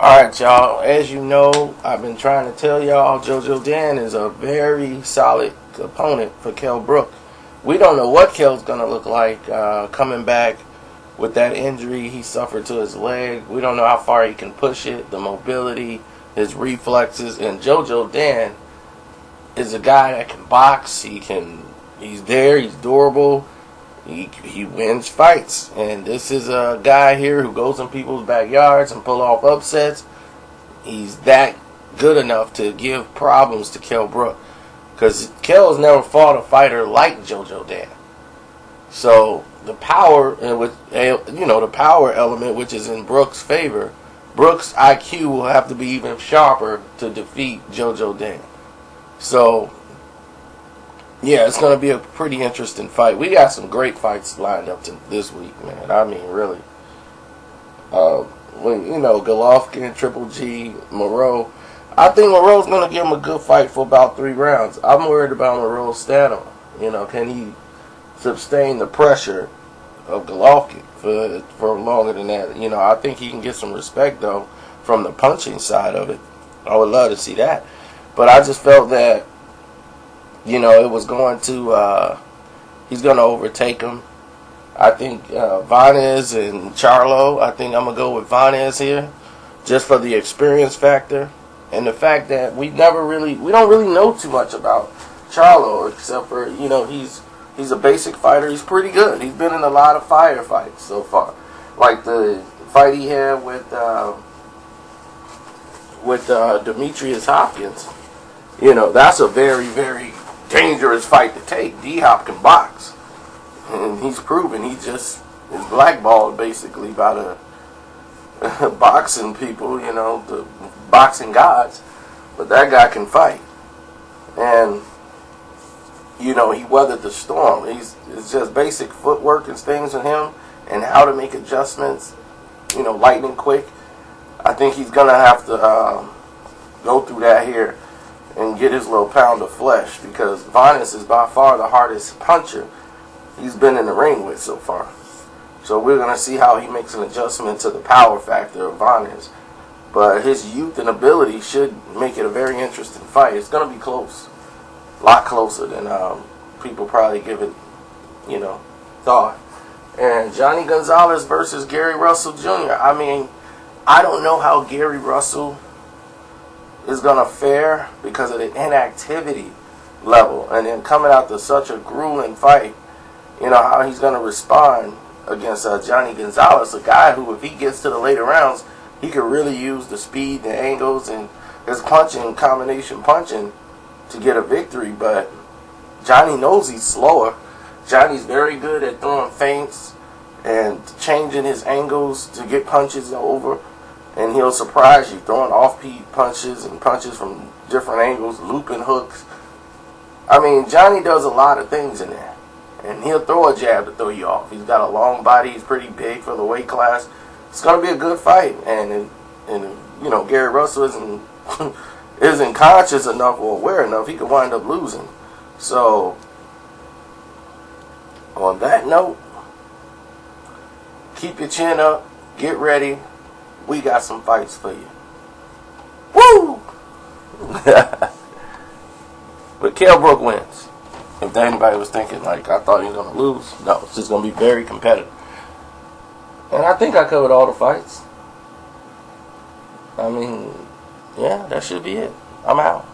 Alright, y'all. As you know, I've been trying to tell y'all JoJo Dan is a very solid opponent for Kell Brook. We don't know what Kell's going to look like coming back with that injury he suffered to his leg. We don't know how far he can push it, the mobility, his reflexes. And JoJo Dan is a guy that can box. He's there, he's durable. He wins fights, and this is a guy here who goes in people's backyards and pull off upsets. He's that good enough to give problems to Kell Brook, because Kell has never fought a fighter like JoJo Dan. So the power, the power element, which is in Brook's favor, Brook's IQ will have to be even sharper to defeat JoJo Dan. So yeah, it's going to be a pretty interesting fight. We got some great fights lined up this week, man. I mean, really. Golovkin, Triple G, Moreau. I think Moreau's going to give him a good fight for about 3 rounds. I'm worried about Moreau's stamina. Can he sustain the pressure of Golovkin for longer than that? I think he can get some respect, though, from the punching side of it. I would love to see that. But I just felt that it was going to, he's going to overtake him. I think Vanez and Charlo, I think I'm going to go with Vanez here, just for the experience factor. And the fact that we don't really know too much about Charlo, except for, he's a basic fighter. He's pretty good. He's been in a lot of firefights so far. Like the fight he had with Demetrius Hopkins. That's a very, very dangerous fight to take. D-Hop can box, and he's proven he just is blackballed basically by the boxing people, the boxing gods. But that guy can fight, and he weathered the storm. It's just basic footwork and things with him, and how to make adjustments, lightning quick. I think he's gonna have to go through that here and get his little pound of flesh, because Vanez is by far the hardest puncher he's been in the ring with so far. So we're going to see how he makes an adjustment to the power factor of Vanez. But his youth and ability should make it a very interesting fight. It's going to be close. A lot closer than people probably give it, thought. And Johnny Gonzalez versus Gary Russell Jr. I mean, I don't know how Gary Russell is going to fare because of the inactivity level, and then coming out to such a grueling fight, how he's going to respond against Johnny Gonzalez, a guy who, if he gets to the later rounds, he could really use the speed, the angles, and his punching, combination punching to get a victory. But Johnny knows he's slower. Johnny's very good at throwing feints and changing his angles to get punches over. And he'll surprise you, throwing off-beat punches and punches from different angles, looping hooks. I mean, Johnny does a lot of things in there. And he'll throw a jab to throw you off. He's got a long body. He's pretty big for the weight class. It's going to be a good fight. And Gary Russell isn't conscious enough or aware enough, he could wind up losing. So, on that note, keep your chin up. Get ready. We got some fights for you. Woo! But Kell Brook wins. If anybody was thinking, I thought he was going to lose. No, it's just going to be very competitive. And I think I covered all the fights. I mean, yeah, that should be it. I'm out.